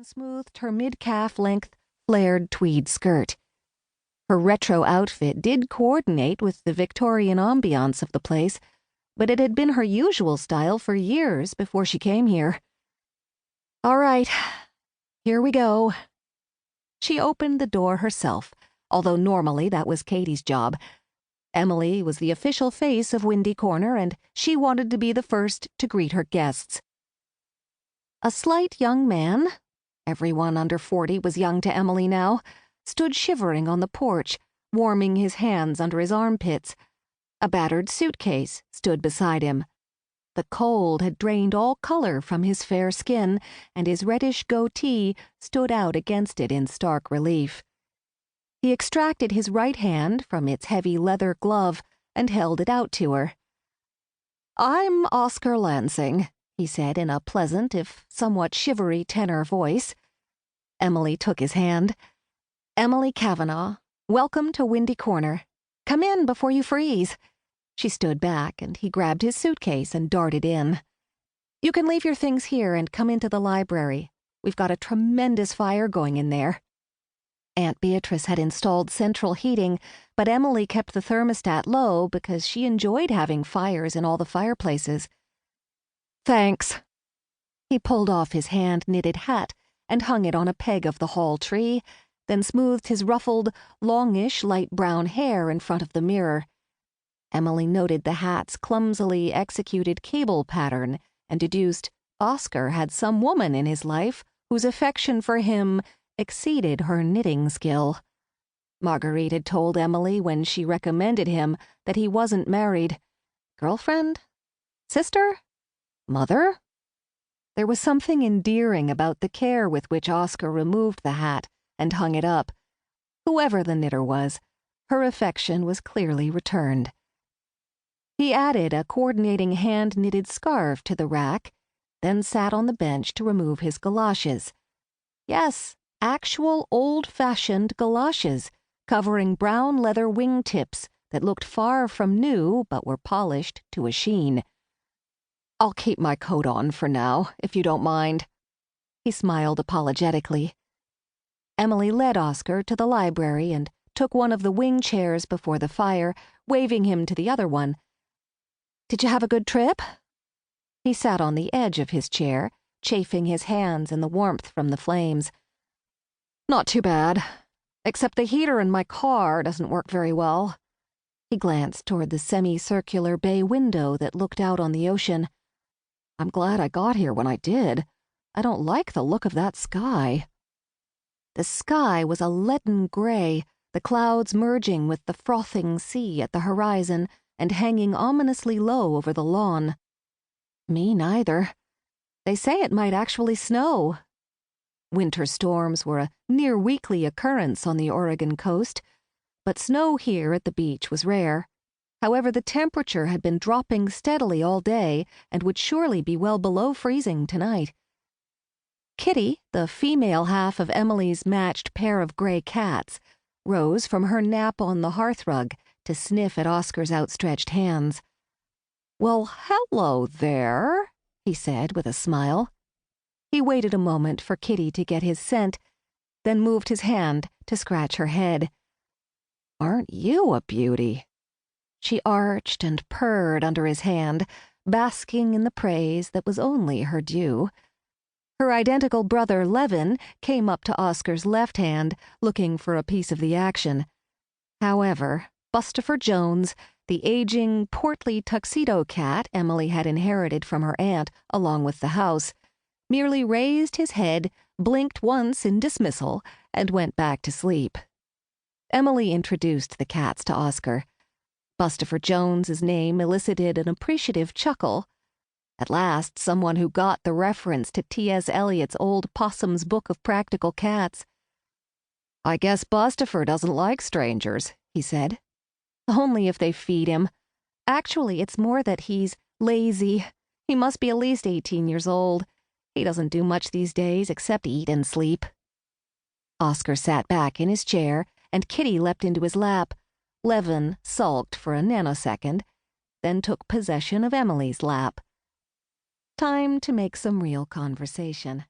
and smoothed her mid-calf length flared tweed skirt. Her retro outfit did coordinate with the Victorian ambiance of the place, but it had been her usual style for years before she came here. All right, here we go. She opened the door herself, although normally that was Katie's job. Emily was the official face of Windy Corner, and she wanted to be the first to greet her guests. A slight young man, everyone under 40 was young to Emily now, stood shivering on the porch, warming his hands under his armpits. A battered suitcase stood beside him. The cold had drained all color from his fair skin, and his reddish goatee stood out against it in stark relief. He extracted his right hand from its heavy leather glove and held it out to her. "I'm Oscar Lansing," he said in a pleasant, if somewhat shivery tenor voice. Emily took his hand. "Emily Cavanaugh, welcome to Windy Corner. Come in before you freeze." She stood back, and he grabbed his suitcase and darted in. "You can leave your things here and come into the library. We've got a tremendous fire going in there." Aunt Beatrice had installed central heating, but Emily kept the thermostat low because she enjoyed having fires in all the fireplaces. "Thanks." He pulled off his hand-knitted hat and hung it on a peg of the hall tree, then smoothed his ruffled, longish, light brown hair in front of the mirror. Emily noted the hat's clumsily executed cable pattern and deduced Oscar had some woman in his life whose affection for him exceeded her knitting skill. Marguerite had told Emily when she recommended him that he wasn't married. Girlfriend? Sister? Mother? There was something endearing about the care with which Oscar removed the hat and hung it up. Whoever the knitter was, her affection was clearly returned. He added a coordinating hand-knitted scarf to the rack, then sat on the bench to remove his galoshes. Yes, actual old-fashioned galoshes, covering brown leather wingtips that looked far from new but were polished to a sheen. "I'll keep my coat on for now, if you don't mind." He smiled apologetically. Emily led Oscar to the library and took one of the wing chairs before the fire, waving him to the other one. "Did you have a good trip?" He sat on the edge of his chair, chafing his hands in the warmth from the flames. "Not too bad, except the heater in my car doesn't work very well." He glanced toward the semicircular bay window that looked out on the ocean. "I'm glad I got here when I did. I don't like the look of that sky." The sky was a leaden gray, the clouds merging with the frothing sea at the horizon and hanging ominously low over the lawn. Me neither. They say it might actually snow. Winter storms were a near-weekly occurrence on the Oregon coast, but snow here at the beach was rare. However, the temperature had been dropping steadily all day and would surely be well below freezing tonight. Kitty, the female half of Emily's matched pair of gray cats, rose from her nap on the hearthrug to sniff at Oscar's outstretched hands. "Well, hello there," he said with a smile. He waited a moment for Kitty to get his scent, then moved his hand to scratch her head. "Aren't you a beauty?" She arched and purred under his hand, basking in the praise that was only her due. Her identical brother, Levin, came up to Oscar's left hand, looking for a piece of the action. However, Bustopher Jones, the aging, portly tuxedo cat Emily had inherited from her aunt along with the house, merely raised his head, blinked once in dismissal, and went back to sleep. Emily introduced the cats to Oscar. Bustopher Jones's name elicited an appreciative chuckle. At last, someone who got the reference to T.S. Eliot's old Possum's Book of Practical Cats. "I guess Bustopher doesn't like strangers," he said. "Only if they feed him. Actually, it's more that he's lazy. He must be at least 18 years old. He doesn't do much these days except eat and sleep." Oscar sat back in his chair, and Kitty leapt into his lap. Levin sulked for a nanosecond, then took possession of Emily's lap. Time to make some real conversation.